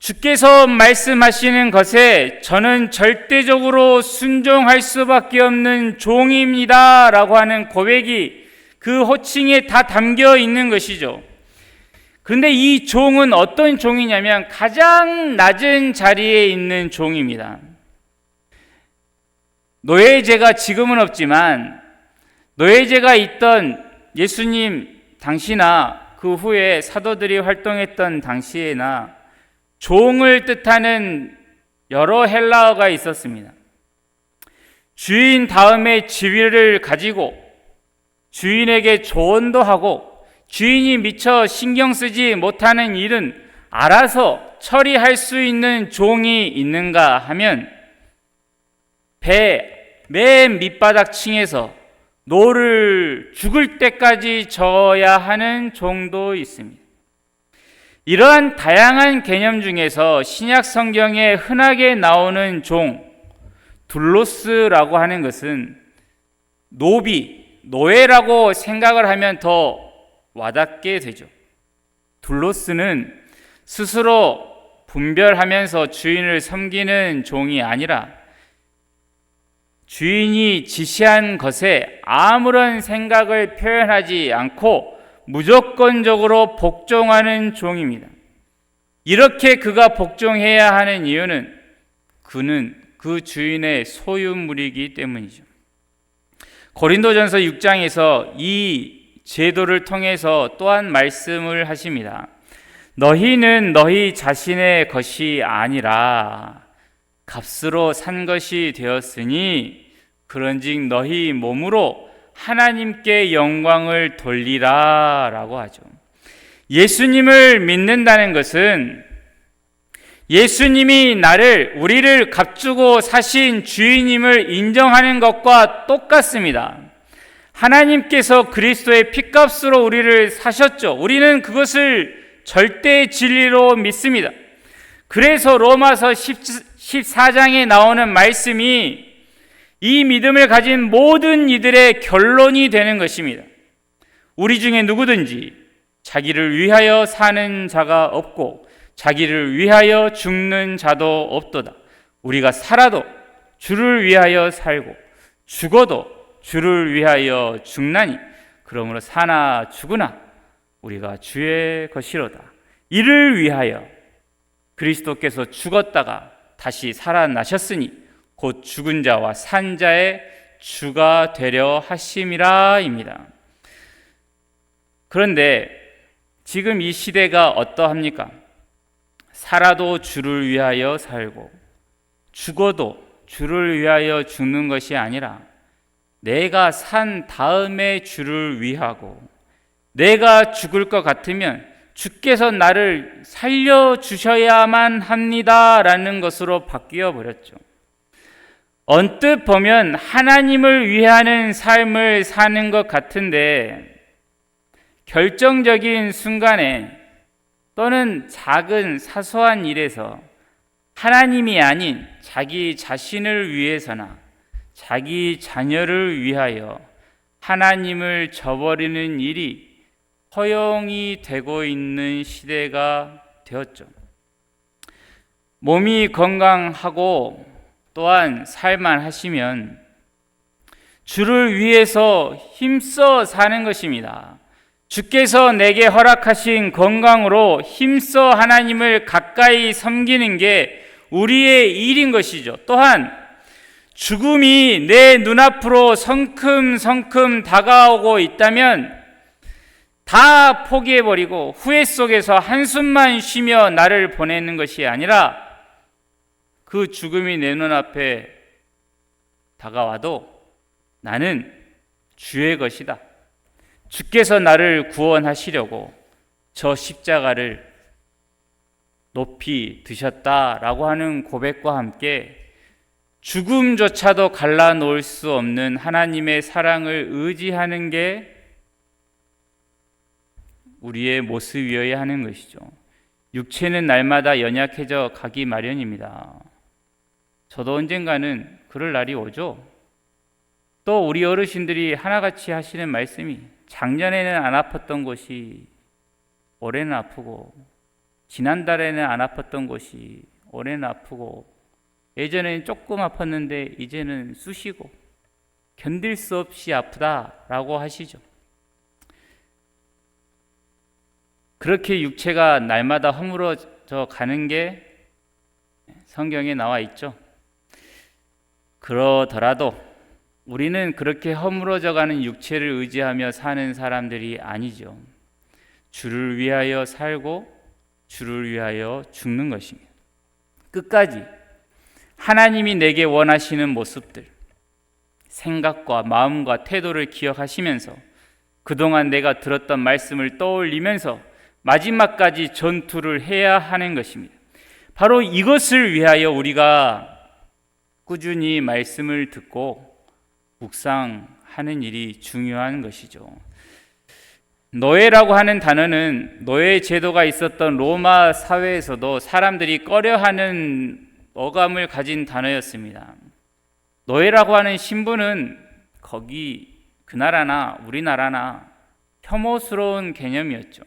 주께서 말씀하시는 것에 저는 절대적으로 순종할 수밖에 없는 종입니다 라고 하는 고백이 그 호칭에 다 담겨 있는 것이죠. 그런데 이 종은 어떤 종이냐면 가장 낮은 자리에 있는 종입니다. 노예제가 지금은 없지만 노예제가 있던 예수님 당시나 그 후에 사도들이 활동했던 당시에나 종을 뜻하는 여러 헬라어가 있었습니다. 주인 다음에 지위를 가지고 주인에게 조언도 하고 주인이 미처 신경 쓰지 못하는 일은 알아서 처리할 수 있는 종이 있는가 하면 배 맨 밑바닥 층에서 노를 죽을 때까지 저어야 하는 종도 있습니다. 이러한 다양한 개념 중에서 신약 성경에 흔하게 나오는 종, 둘로스라고 하는 것은 노예라고 생각을 하면 더 와닿게 되죠. 둘로스는 스스로 분별하면서 주인을 섬기는 종이 아니라 주인이 지시한 것에 아무런 생각을 표현하지 않고 무조건적으로 복종하는 종입니다. 이렇게 그가 복종해야 하는 이유는 그는 그 주인의 소유물이기 때문이죠. 고린도전서 6장에서 이 제도를 통해서 또한 말씀을 하십니다. 너희는 너희 자신의 것이 아니라 값으로 산 것이 되었으니 그런즉 너희 몸으로 하나님께 영광을 돌리라 라고 하죠. 예수님을 믿는다는 것은 예수님이 우리를 값주고 사신 주인임을 인정하는 것과 똑같습니다. 하나님께서 그리스도의 핏값으로 우리를 사셨죠. 우리는 그것을 절대의 진리로 믿습니다. 그래서 로마서 14장에 나오는 말씀이 이 믿음을 가진 모든 이들의 결론이 되는 것입니다. 우리 중에 누구든지 자기를 위하여 사는 자가 없고 자기를 위하여 죽는 자도 없도다. 우리가 살아도 주를 위하여 살고 죽어도 주를 위하여 죽나니 그러므로 사나 죽으나 우리가 주의 것이로다. 이를 위하여 그리스도께서 죽었다가 다시 살아나셨으니 곧 죽은 자와 산 자의 주가 되려 하심이라입니다. 그런데 지금 이 시대가 어떠합니까? 살아도 주를 위하여 살고 죽어도 주를 위하여 죽는 것이 아니라 내가 산 다음에 주를 위하고 내가 죽을 것 같으면 주께서 나를 살려주셔야만 합니다라는 것으로 바뀌어 버렸죠. 언뜻 보면 하나님을 위하는 삶을 사는 것 같은데 결정적인 순간에 또는 작은 사소한 일에서 하나님이 아닌 자기 자신을 위해서나 자기 자녀를 위하여 하나님을 저버리는 일이 허용이 되고 있는 시대가 되었죠. 몸이 건강하고 또한 살만하시면 주를 위해서 힘써 사는 것입니다. 주께서 내게 허락하신 건강으로 힘써 하나님을 가까이 섬기는 게 우리의 일인 것이죠. 또한 죽음이 내 눈앞으로 성큼성큼 다가오고 있다면 다 포기해버리고 후회 속에서 한숨만 쉬며 나를 보내는 것이 아니라 그 죽음이 내 눈앞에 다가와도 나는 주의 것이다. 주께서 나를 구원하시려고 저 십자가를 높이 드셨다라고 하는 고백과 함께 죽음조차도 갈라놓을 수 없는 하나님의 사랑을 의지하는 게 우리의 모습이어야 하는 것이죠. 육체는 날마다 연약해져 가기 마련입니다. 저도 언젠가는 그럴 날이 오죠. 또 우리 어르신들이 하나같이 하시는 말씀이 작년에는 안 아팠던 것이 올해는 아프고 지난달에는 안 아팠던 곳이 올해는 아프고, 예전에는 조금 아팠는데 이제는 쑤시고 견딜 수 없이 아프다라고 하시죠. 그렇게 육체가 날마다 허물어져 가는 게 성경에 나와 있죠. 그러더라도 우리는 그렇게 허물어져 가는 육체를 의지하며 사는 사람들이 아니죠. 주를 위하여 살고 주를 위하여 죽는 것입니다. 끝까지 하나님이 내게 원하시는 모습들, 생각과 마음과 태도를 기억하시면서 그동안 내가 들었던 말씀을 떠올리면서 마지막까지 전투를 해야 하는 것입니다. 바로 이것을 위하여 우리가 꾸준히 말씀을 듣고 묵상하는 일이 중요한 것이죠. 노예라고 하는 단어는 노예 제도가 있었던 로마 사회에서도 사람들이 꺼려하는 어감을 가진 단어였습니다. 노예라고 하는 신분은 그 나라나 우리나라나 혐오스러운 개념이었죠.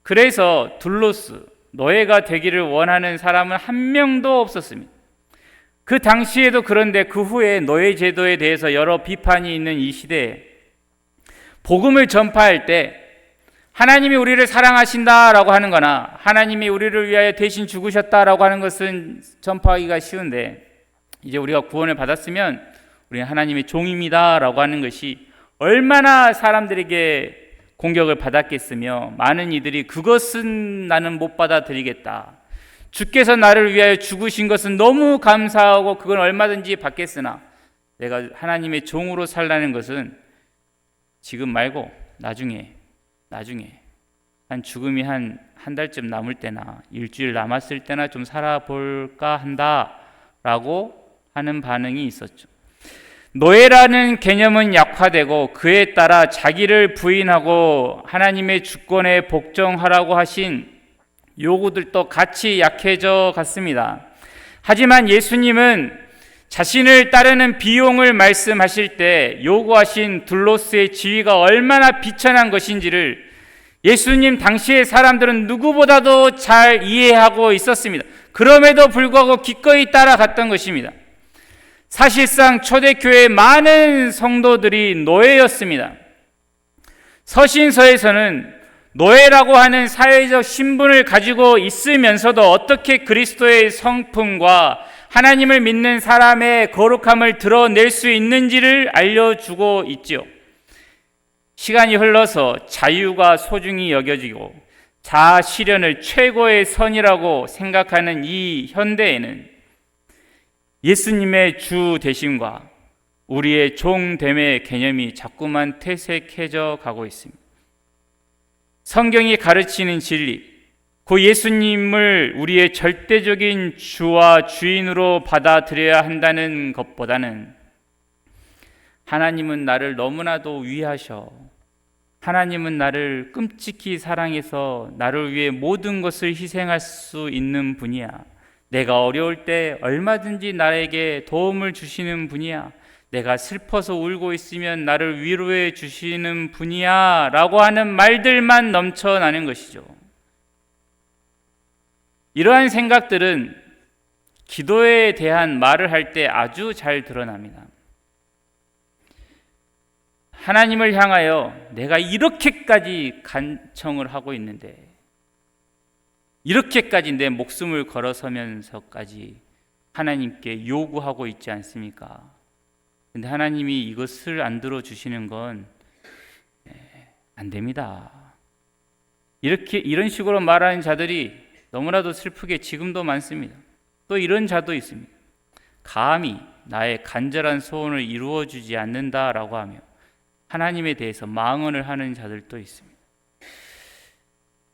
그래서 둘로스, 노예가 되기를 원하는 사람은 한 명도 없었습니다. 그 당시에도 그런데 그 후에 노예 제도에 대해서 여러 비판이 있는 이 시대에 복음을 전파할 때 하나님이 우리를 사랑하신다라고 하는 거나 하나님이 우리를 위하여 대신 죽으셨다라고 하는 것은 전파하기가 쉬운데, 이제 우리가 구원을 받았으면 우리는 하나님의 종입니다라고 하는 것이 얼마나 사람들에게 공격을 받았겠으며, 많은 이들이 그것은 나는 못 받아들이겠다, 주께서 나를 위하여 죽으신 것은 너무 감사하고 그건 얼마든지 받겠으나 내가 하나님의 종으로 살라는 것은 지금 말고 나중에 한 죽음이 한 달쯤 남을 때나 일주일 남았을 때나 좀 살아볼까 한다라고 하는 반응이 있었죠. 노예라는 개념은 약화되고 그에 따라 자기를 부인하고 하나님의 주권에 복종하라고 하신 요구들도 같이 약해져 갔습니다. 하지만 예수님은 자신을 따르는 비용을 말씀하실 때 요구하신 둘로스의 지위가 얼마나 비천한 것인지를 예수님 당시의 사람들은 누구보다도 잘 이해하고 있었습니다. 그럼에도 불구하고 기꺼이 따라갔던 것입니다. 사실상 초대교회의 많은 성도들이 노예였습니다. 서신서에서는 노예라고 하는 사회적 신분을 가지고 있으면서도 어떻게 그리스도의 성품과 하나님을 믿는 사람의 거룩함을 드러낼 수 있는지를 알려주고 있지요. 시간이 흘러서 자유가 소중히 여겨지고 자아 실현을 최고의 선이라고 생각하는 이 현대에는 예수님의 주 되심과 우리의 종됨의 개념이 자꾸만 퇴색해져 가고 있습니다. 성경이 가르치는 진리, 그 예수님을 우리의 절대적인 주와 주인으로 받아들여야 한다는 것보다는 하나님은 나를 너무나도 위하셔, 하나님은 나를 끔찍히 사랑해서 나를 위해 모든 것을 희생할 수 있는 분이야, 내가 어려울 때 얼마든지 나에게 도움을 주시는 분이야, 내가 슬퍼서 울고 있으면 나를 위로해 주시는 분이야 라고 하는 말들만 넘쳐나는 것이죠. 이러한 생각들은 기도에 대한 말을 할 때 아주 잘 드러납니다. 하나님을 향하여 내가 이렇게까지 간청을 하고 있는데, 이렇게까지 내 목숨을 걸어서면서까지 하나님께 요구하고 있지 않습니까? 근데 하나님이 이것을 안 들어주시는 건 안 됩니다. 이런 식으로 말하는 자들이 너무나도 슬프게 지금도 많습니다. 또 이런 자도 있습니다. 감히 나의 간절한 소원을 이루어주지 않는다라고 하며 하나님에 대해서 망언을 하는 자들도 있습니다.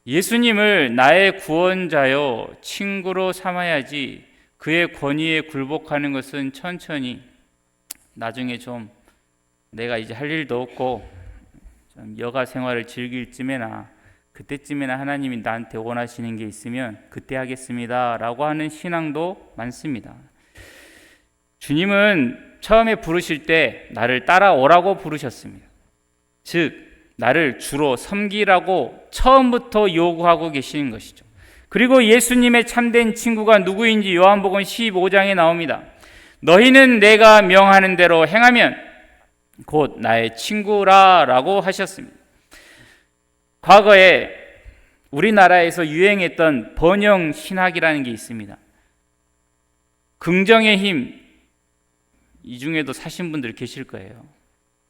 예수님을 나의 구원자요 친구로 삼아야지 그의 권위에 굴복하는 것은 천천히 나중에 좀 내가 이제 할 일도 없고 좀 여가 생활을 즐길 쯤에나 그때쯤에나 하나님이 나한테 원하시는 게 있으면 그때 하겠습니다 라고 하는 신앙도 많습니다. 주님은 처음에 부르실 때 나를 따라오라고 부르셨습니다. 즉 나를 주로 섬기라고 처음부터 요구하고 계시는 것이죠. 그리고 예수님의 참된 친구가 누구인지 요한복음 15장에 나옵니다. 너희는 내가 명하는 대로 행하면 곧 나의 친구라 라고 하셨습니다. 과거에 우리나라에서 유행했던 번영 신학이라는 게 있습니다. 긍정의 힘, 이 중에도 사신 분들 계실 거예요.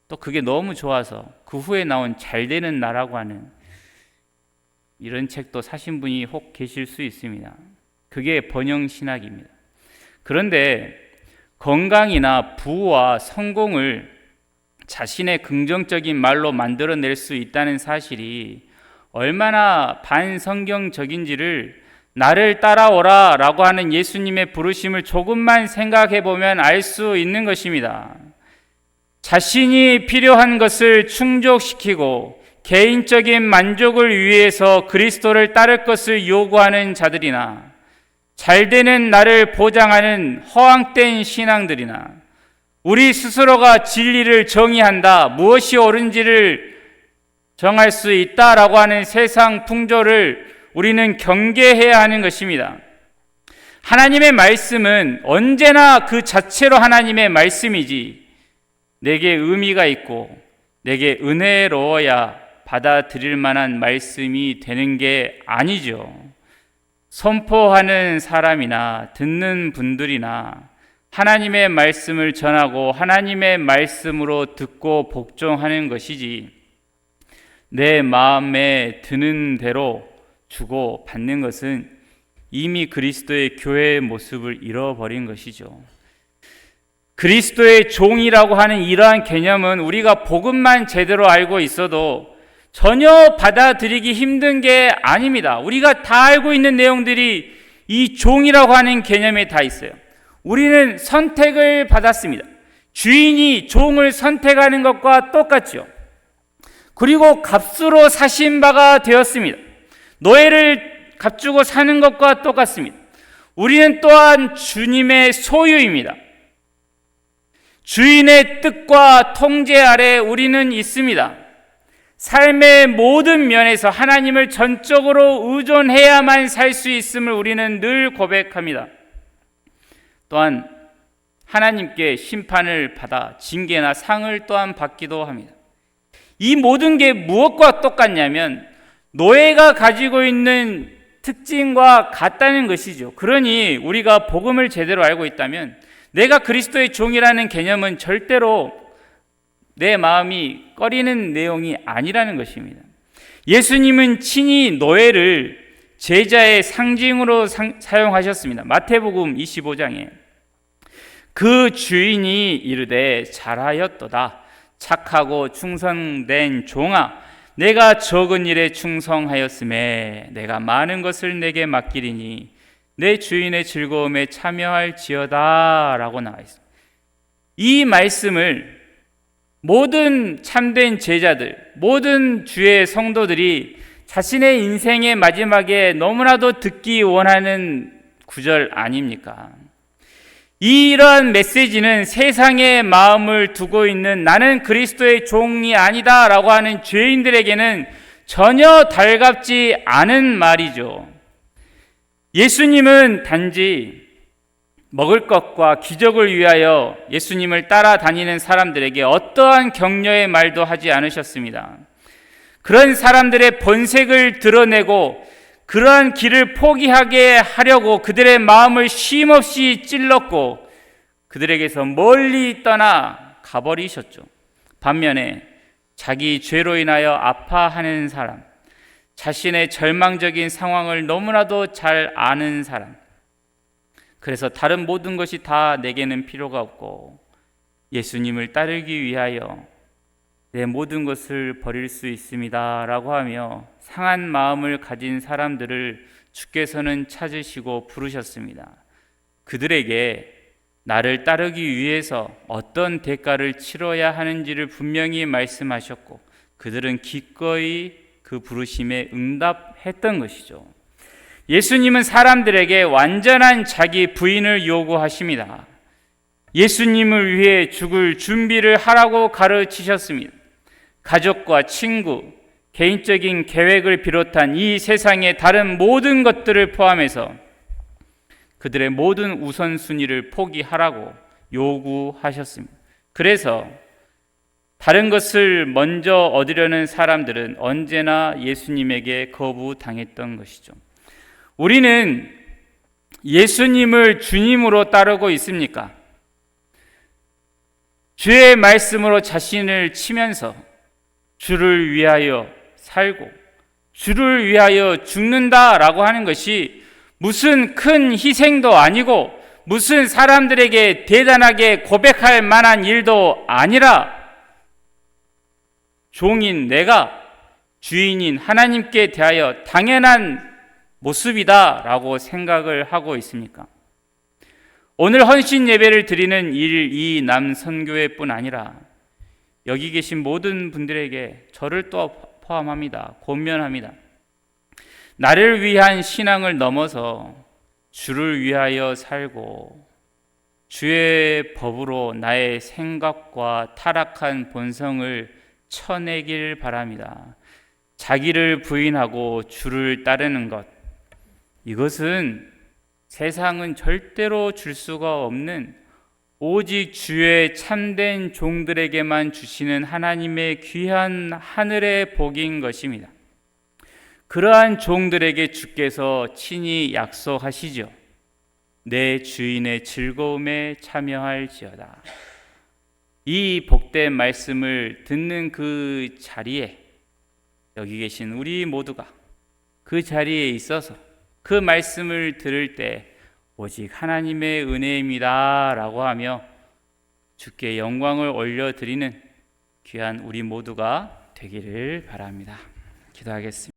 또 그게 너무 좋아서 그 후에 나온 잘 되는 나라고 하는 이런 책도 사신 분이 혹 계실 수 있습니다. 그게 번영 신학입니다. 그런데 건강이나 부와 성공을 자신의 긍정적인 말로 만들어낼 수 있다는 사실이 얼마나 반성경적인지를 나를 따라오라 라고 하는 예수님의 부르심을 조금만 생각해 보면 알 수 있는 것입니다. 자신이 필요한 것을 충족시키고 개인적인 만족을 위해서 그리스도를 따를 것을 요구하는 자들이나 잘 되는 나를 보장하는 허황된 신앙들이나 우리 스스로가 진리를 정의한다, 무엇이 옳은지를 정할 수 있다라고 하는 세상 풍조를 우리는 경계해야 하는 것입니다. 하나님의 말씀은 언제나 그 자체로 하나님의 말씀이지 내게 의미가 있고 내게 은혜로워야 받아들일 만한 말씀이 되는 게 아니죠. 선포하는 사람이나 듣는 분들이나 하나님의 말씀을 전하고 하나님의 말씀으로 듣고 복종하는 것이지 내 마음에 드는 대로 주고 받는 것은 이미 그리스도의 교회의 모습을 잃어버린 것이죠. 그리스도의 종이라고 하는 이러한 개념은 우리가 복음만 제대로 알고 있어도 전혀 받아들이기 힘든 게 아닙니다. 우리가 다 알고 있는 내용들이 이 종이라고 하는 개념에 다 있어요. 우리는 선택을 받았습니다. 주인이 종을 선택하는 것과 똑같죠. 그리고 값으로 사신 바가 되었습니다. 노예를 값주고 사는 것과 똑같습니다. 우리는 또한 주님의 소유입니다. 주인의 뜻과 통제 아래 우리는 있습니다. 삶의 모든 면에서 하나님을 전적으로 의존해야만 살 수 있음을 우리는 늘 고백합니다. 또한 하나님께 심판을 받아 징계나 상을 또한 받기도 합니다. 이 모든 게 무엇과 똑같냐면 노예가 가지고 있는 특징과 같다는 것이죠. 그러니 우리가 복음을 제대로 알고 있다면 내가 그리스도의 종이라는 개념은 절대로 내 마음이 꺼리는 내용이 아니라는 것입니다. 예수님은 친히 노예를 제자의 상징으로 사용하셨습니다. 마태복음 25장에 그 주인이 이르되 잘하였도다 착하고 충성된 종아 내가 적은 일에 충성하였음에 내가 많은 것을 내게 맡기리니 내 주인의 즐거움에 참여할지어다 라고 나와 있습니다. 이 말씀을 모든 참된 제자들, 모든 주의 성도들이 자신의 인생의 마지막에 너무나도 듣기 원하는 구절 아닙니까? 이러한 메시지는 세상의 마음을 두고 있는 나는 그리스도의 종이 아니다 라고 하는 죄인들에게는 전혀 달갑지 않은 말이죠. 예수님은 단지 먹을 것과 기적을 위하여 예수님을 따라다니는 사람들에게 어떠한 격려의 말도 하지 않으셨습니다. 그런 사람들의 본색을 드러내고 그러한 길을 포기하게 하려고 그들의 마음을 쉼없이 찔렀고 그들에게서 멀리 떠나 가버리셨죠. 반면에 자기 죄로 인하여 아파하는 사람, 자신의 절망적인 상황을 너무나도 잘 아는 사람, 그래서 다른 모든 것이 다 내게는 필요가 없고 예수님을 따르기 위하여 내 모든 것을 버릴 수 있습니다 라고 하며 상한 마음을 가진 사람들을 주께서는 찾으시고 부르셨습니다. 그들에게 나를 따르기 위해서 어떤 대가를 치러야 하는지를 분명히 말씀하셨고 그들은 기꺼이 그 부르심에 응답했던 것이죠. 예수님은 사람들에게 완전한 자기 부인을 요구하십니다. 예수님을 위해 죽을 준비를 하라고 가르치셨습니다. 가족과 친구, 개인적인 계획을 비롯한 이 세상의 다른 모든 것들을 포함해서 그들의 모든 우선순위를 포기하라고 요구하셨습니다. 그래서 다른 것을 먼저 얻으려는 사람들은 언제나 예수님에게 거부당했던 것이죠. 우리는 예수님을 주님으로 따르고 있습니까? 주의 말씀으로 자신을 치면서 주를 위하여 살고 주를 위하여 죽는다라고 하는 것이 무슨 큰 희생도 아니고 무슨 사람들에게 대단하게 고백할 만한 일도 아니라 종인 내가 주인인 하나님께 대하여 당연한 모습이다라고 생각을 하고 있습니까? 오늘 헌신 예배를 드리는 이 남선교회뿐 아니라 여기 계신 모든 분들에게 저를 또 포함합니다. 권면합니다. 나를 위한 신앙을 넘어서 주를 위하여 살고 주의 법으로 나의 생각과 타락한 본성을 쳐내길 바랍니다. 자기를 부인하고 주를 따르는 것, 이것은 세상은 절대로 줄 수가 없는 오직 주의 참된 종들에게만 주시는 하나님의 귀한 하늘의 복인 것입니다. 그러한 종들에게 주께서 친히 약속하시죠. 내 주인의 즐거움에 참여할지어다. 이 복된 말씀을 듣는 그 자리에 여기 계신 우리 모두가 그 자리에 있어서 그 말씀을 들을 때 오직 하나님의 은혜입니다 라고 하며 주께 영광을 올려드리는 귀한 우리 모두가 되기를 바랍니다. 기도하겠습니다.